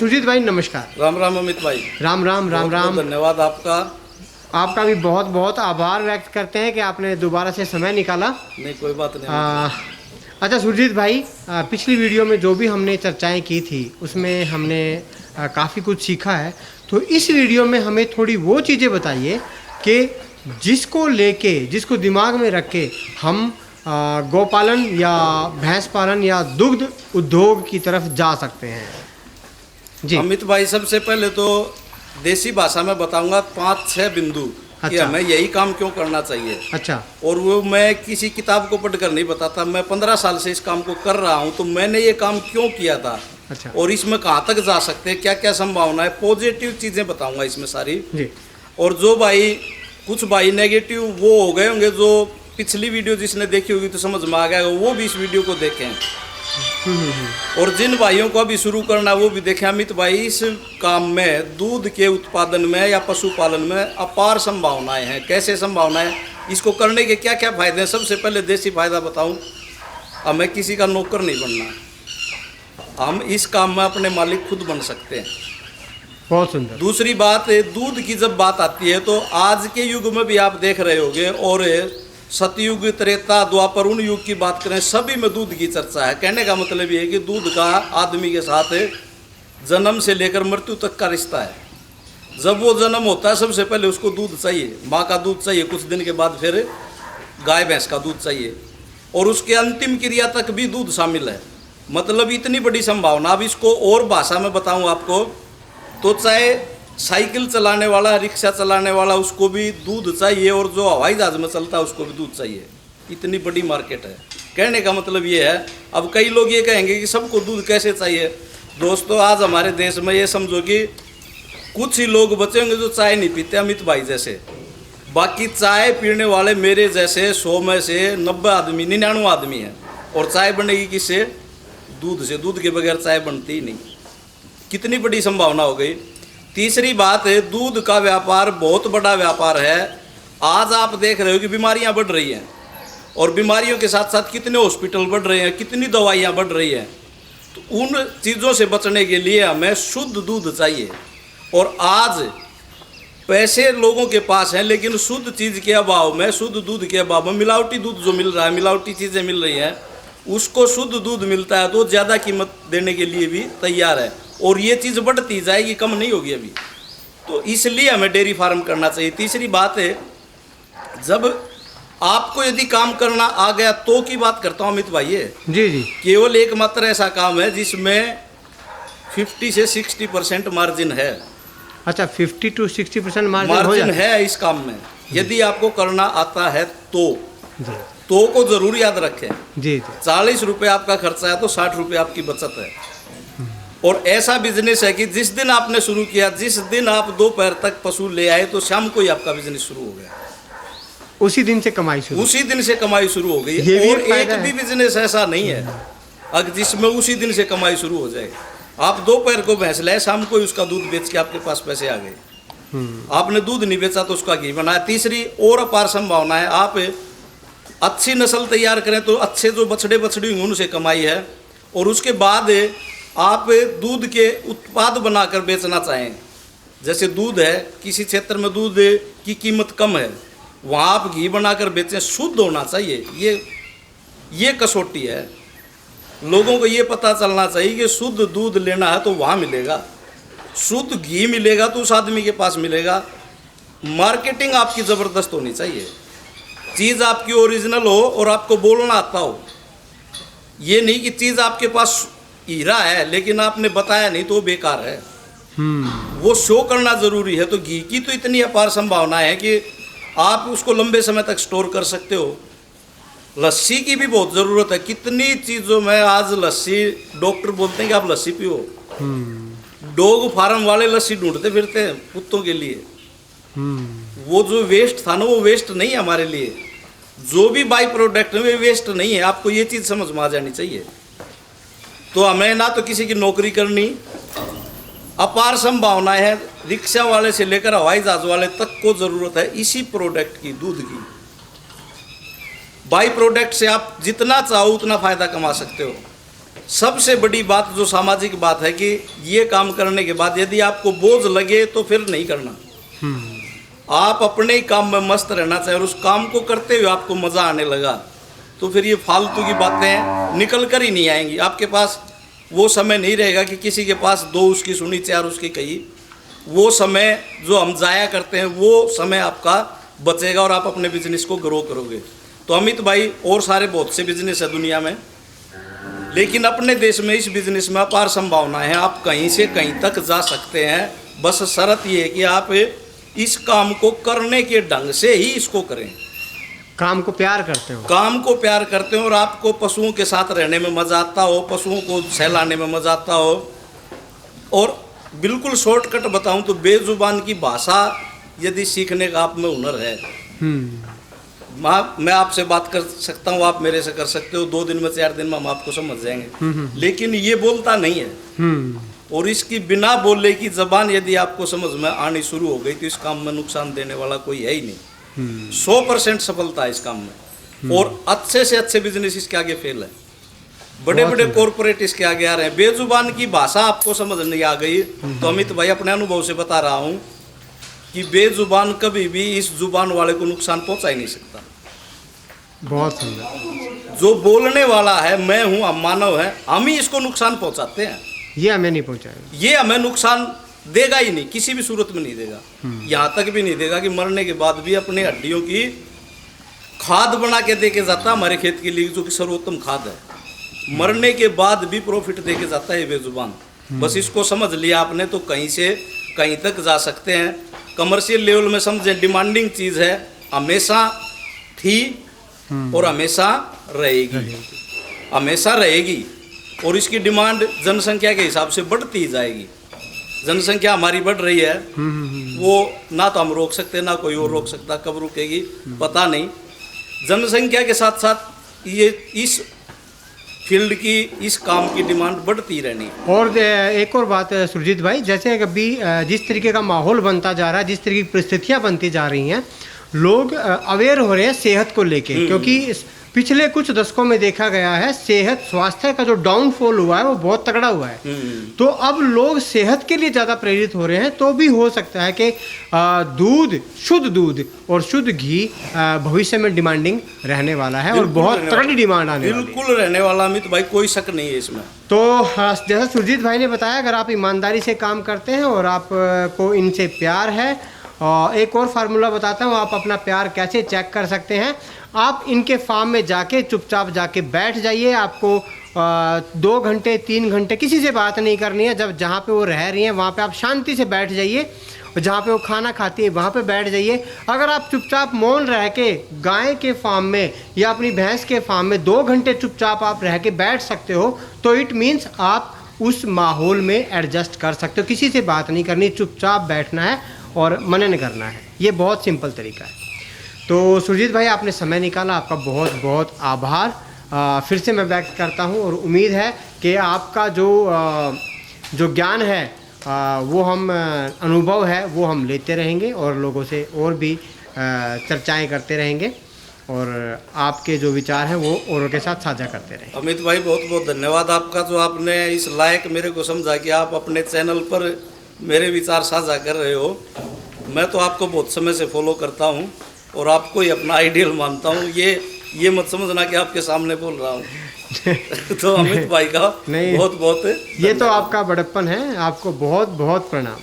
सुरजीत भाई नमस्कार। राम राम अमित भाई। राम राम राम राम। धन्यवाद आपका। आपका भी बहुत बहुत आभार व्यक्त करते हैं कि आपने दोबारा से समय निकाला। नहीं कोई बात नहीं। अच्छा सुरजीत भाई, पिछली वीडियो में जो भी हमने चर्चाएं की थी उसमें हमने काफ़ी कुछ सीखा है। तो इस वीडियो में हमें थोड़ी वो चीज़ें बताइए कि जिसको लेके, जिसको दिमाग में रख के हम गौपालन या भैंस पालन या दुग्ध उद्योग की तरफ जा सकते हैं। जी अमित भाई, सबसे पहले तो देसी भाषा में बताऊंगा 5-6 बिंदु कि अच्छा। हमें यही काम क्यों करना चाहिए। अच्छा। और वो मैं किसी किताब को पढ़कर नहीं बताता, मैं 15 साल से इस काम को कर रहा हूँ, तो मैंने ये काम क्यों किया था। अच्छा। और इसमें कहाँ तक जा सकते हैं, क्या क्या संभावना है, पॉजिटिव चीज़ें बताऊंगा इसमें सारी। जी। और जो भाई, कुछ भाई नेगेटिव वो हो गए होंगे, जो पिछली वीडियो जिसने देखी होगी तो समझ में आ गया, वो भी इस वीडियो को देखें। और जिन भाइयों को अभी शुरू करना वो भी देखें। अमित भाई, इस काम में दूध के उत्पादन में या पशुपालन में अपार संभावनाएं हैं। कैसे संभावनाएं, इसको करने के क्या क्या फायदे हैं। सबसे पहले देसी फायदा बताऊं, हमें किसी का नौकर नहीं बनना, हम इस काम में अपने मालिक खुद बन सकते हैं। बहुत सुंदर। दूसरी बात, दूध की जब बात आती है तो आज के युग में भी आप देख रहे होंगे, और सतयुग, त्रेता, द्वापर, उन युग की बात करें, सभी में दूध की चर्चा है। कहने का मतलब ये है कि दूध का आदमी के साथ जन्म से लेकर मृत्यु तक का रिश्ता है। जब वो जन्म होता है सबसे पहले उसको दूध चाहिए, माँ का दूध चाहिए, कुछ दिन के बाद फिर गाय भैंस का दूध चाहिए, और उसके अंतिम क्रिया तक भी दूध शामिल है। मतलब इतनी बड़ी संभावना। अब इसको और भाषा में बताऊँ आपको तो, चाहे साइकिल चलाने वाला, रिक्शा चलाने वाला, उसको भी दूध चाहिए, और जो हवाई जहाज में चलता है उसको भी दूध चाहिए। इतनी बड़ी मार्केट है। कहने का मतलब ये है, अब कई लोग ये कहेंगे कि सबको दूध कैसे चाहिए। दोस्तों, आज हमारे देश में ये समझो कि कुछ ही लोग बचे होंगे जो चाय नहीं पीते, अमित भाई जैसे। बाकी चाय पीने वाले मेरे जैसे 100 में से 90 आदमी, 99 आदमी हैं। और चाय बनेगी किससे? दूध से। दूध के बगैर चाय बनती ही नहीं। कितनी बड़ी संभावना हो गई। तीसरी बात है, दूध का व्यापार बहुत बड़ा व्यापार है। आज आप देख रहे हो कि बीमारियां बढ़ रही हैं, और बीमारियों के साथ साथ कितने हॉस्पिटल बढ़ रहे हैं, कितनी दवाइयां बढ़ रही हैं। तो उन चीज़ों से बचने के लिए हमें शुद्ध दूध चाहिए। और आज पैसे लोगों के पास हैं, लेकिन शुद्ध चीज़ के अभाव में, शुद्ध दूध के अभाव में मिलावटी दूध जो मिल रहा है, मिलावटी चीज़ें मिल रही हैं, उसको शुद्ध दूध मिलता है तो ज़्यादा कीमत देने के लिए भी तैयार है। और ये चीज़ बढ़ती जाएगी, कम नहीं होगी अभी। तो इसलिए हमें डेयरी फार्म करना चाहिए। तीसरी बात है, जब आपको यदि काम करना आ गया तो की बात करता हूँ अमित भाई। जी जी। केवल एकमात्र ऐसा काम है जिसमें 50 से 60% मार्जिन है। अच्छा, 50 to 60% मार्जिन है इस काम में, यदि आपको करना आता है तो। जी। तो को जरूर याद रखें। जी जी। 40 रुपये आपका खर्चा है तो 60 रुपये आपकी बचत है। और ऐसा बिजनेस है कि जिस दिन आपने शुरू किया, जिस दिन आप दोपहर तक पशु ले आए, तो शाम को ही आपका बिजनेस शुरू हो गया। उसी दिन से कमाई शुरू। उसी दिन से कमाई शुरू हो गई। और एक भी बिजनेस ऐसा नहीं है अगर जिसमें उसी दिन से कमाई शुरू हो जाए। आप दोपहर को भैंस लाए, शाम को ही उसका दूध बेच के आपके पास पैसे आ गए। आपने दूध नहीं बेचा तो उसका घी बनाया। तीसरी और अपार संभावना है, आप अच्छी नस्ल तैयार करें तो अच्छे जो बछड़े बछड़ी होंगे उनसे कमाई है। और उसके बाद आप दूध के उत्पाद बनाकर बेचना चाहें, जैसे दूध है, किसी क्षेत्र में दूध की कीमत कम है, वहाँ आप घी बनाकर बेचें। शुद्ध होना चाहिए, ये कसौटी है। लोगों को ये पता चलना चाहिए कि शुद्ध दूध लेना है तो वहाँ मिलेगा, शुद्ध घी मिलेगा तो उस आदमी के पास मिलेगा। मार्केटिंग आपकी ज़बरदस्त होनी चाहिए, चीज़ आपकी ओरिजिनल हो और आपको बोलना आता हो। ये नहीं कि चीज़ आपके पास हीरा है लेकिन आपने बताया नहीं तो वो बेकार है। वो शो करना ज़रूरी है। तो घी की तो इतनी अपार संभावना है कि आप उसको लंबे समय तक स्टोर कर सकते हो। लस्सी की भी बहुत ज़रूरत है। कितनी चीज़ों में आज लस्सी, डॉक्टर बोलते हैं कि आप लस्सी पियो। डॉग फार्म वाले लस्सी ढूंढते फिरते हैं कुत्तों के लिए। वो जो वेस्ट था ना, वो वेस्ट नहीं है हमारे लिए। जो भी बाई प्रोडक्ट है वे वेस्ट नहीं है। आपको ये चीज़ समझ में आ जानी चाहिए। तो हमें ना तो किसी की नौकरी करनी, अपार संभावनाएं है। रिक्शा वाले से लेकर हवाई जहाज वाले तक को ज़रूरत है इसी प्रोडक्ट की, दूध की। बाई प्रोडक्ट से आप जितना चाहो उतना फ़ायदा कमा सकते हो। सबसे बड़ी बात जो सामाजिक बात है कि ये काम करने के बाद यदि आपको बोझ लगे तो फिर नहीं करना। आप अपने ही काम में मस्त रहना चाहिए और उस काम को करते हुए आपको मज़ा आने लगा तो फिर ये फालतू की बातें निकल कर ही नहीं आएंगी। आपके पास वो समय नहीं रहेगा कि किसी के पास दो उसकी सुनी चार उसकी कही। वो समय जो हम जाया करते हैं वो समय आपका बचेगा और आप अपने बिजनेस को ग्रो करोगे। तो अमित भाई और सारे बहुत से बिजनेस है दुनिया में, लेकिन अपने देश में इस बिजनेस में अपार संभावना है। आप कहीं से कहीं तक जा सकते हैं, बस शर्त ये है कि आप इस काम को करने के ढंग से ही इसको करें। काम को प्यार करते हो, काम को प्यार करते हो और आपको पशुओं के साथ रहने में मज़ा आता हो, पशुओं को सहलाने में मज़ा आता हो। और बिल्कुल शॉर्टकट बताऊं तो बेजुबान की भाषा यदि सीखने का आप में हुनर है, मैं आपसे बात कर सकता हूँ, आप मेरे से कर सकते हो, 2 दिन में 4 दिन में हम आपको समझ जाएंगे। लेकिन ये बोलता नहीं है और इसकी बिना बोले की जबान यदि आपको समझ में आनी शुरू हो गई तो इस काम में नुकसान देने वाला कोई है ही नहीं। 100% सफलता है इस काम में और अच्छे से अच्छे बिजनेस इसके आगे फेल है। बड़े बड़े कॉरपोरेट इसके आगे आ रहे हैं। बेजुबान की भाषा आपको समझ नहीं आ गई तो अमित भाई अपने अनुभव से बता रहा हूँ कि बेजुबान कभी भी इस जुबान वाले को नुकसान पहुंचा ही नहीं सकता। बहुत सुंदर। जो बोलने वाला है मैं हूँ, हम मानव हैं, हम ही इसको नुकसान पहुंचाते हैं। ये हमें नहीं पहुंचाएगा, ये हमें नुकसान देगा ही नहीं, किसी भी सूरत में नहीं देगा। यहाँ तक भी नहीं देगा कि मरने के बाद भी अपने हड्डियों की खाद बना के दे के जाता हमारे खेत के लिए, जो कि सर्वोत्तम खाद है। मरने के बाद भी प्रॉफिट दे के जाता है बेजुबान। बस इसको समझ लिया आपने तो कहीं से कहीं तक जा सकते हैं। कमर्शियल लेवल में समझे डिमांडिंग चीज़ है, हमेशा थी और हमेशा रहेगी, हमेशा रहेगी। और इसकी डिमांड जनसंख्या के हिसाब से बढ़ती ही जाएगी। जनसंख्या हमारी बढ़ रही है, वो ना तो हम रोक सकते ना कोई और रोक सकता, कब रुकेगी पता नहीं। जनसंख्या के साथ साथ ये इस फील्ड की, इस काम की डिमांड बढ़ती रहनी। और एक और बात सुरजीत भाई, जैसे अभी जिस तरीके का माहौल बनता जा रहा है, जिस तरीके की परिस्थितियाँ बनती जा रही हैं, लोग अवेयर हो रहे हैं सेहत को लेके, क्योंकि पिछले कुछ दशकों में देखा गया है सेहत स्वास्थ्य का जो डाउनफॉल हुआ है वो बहुत तगड़ा हुआ है। तो अब लोग सेहत के लिए ज़्यादा प्रेरित हो रहे हैं। तो भी हो सकता है कि शुद्ध दूध और शुद्ध घी भविष्य में डिमांडिंग रहने वाला है और बहुत तगड़ी डिमांड आने वाली है। बिल्कुल रहने वाला अमित भाई, कोई शक नहीं है इसमें। तो जैसा सुरजीत भाई ने बताया, अगर आप ईमानदारी से काम करते हैं और आपको इनसे प्यार है, और एक और फार्मूला बताता हूँ आप अपना प्यार कैसे चेक कर सकते हैं। आप इनके फार्म में जाके चुपचाप जाके बैठ जाइए। आपको 2 घंटे 3 घंटे किसी से बात नहीं करनी है। जब जहाँ पे वो रह रही हैं वहाँ पे आप शांति से बैठ जाइए, और जहाँ पे वो खाना खाती है वहाँ पे बैठ जाइए। अगर आप चुपचाप मौन रह के गाय के फार्म में या अपनी भैंस के फार्म में 2 घंटे चुपचाप आप रह के बैठ सकते हो तो इट मीन्स आप उस माहौल में एडजस्ट कर सकते हो। किसी से बात नहीं करनी, चुपचाप बैठना है और मनन करना है। ये बहुत सिंपल तरीका है। तो सुरजीत भाई आपने समय निकाला, आपका बहुत बहुत आभार फिर से मैं व्यक्त करता हूँ। और उम्मीद है कि आपका जो ज्ञान है वो हम अनुभव है वो हम लेते रहेंगे और लोगों से और भी चर्चाएं करते रहेंगे और आपके जो विचार हैं वो औरों के साथ साझा करते रहेंगे। अमित भाई बहुत बहुत धन्यवाद आपका, जो आपने इस लायक मेरे को समझा कि आप अपने चैनल पर मेरे विचार साझा कर रहे हो। मैं तो आपको बहुत समय से फॉलो करता हूँ और आपको ही अपना आइडियल मानता हूँ। ये मत समझना कि आपके सामने बोल रहा हूँ। तो अमित भाई का बहुत बहुत ये तो आपका बड़प्पन है। आपको बहुत बहुत प्रणाम।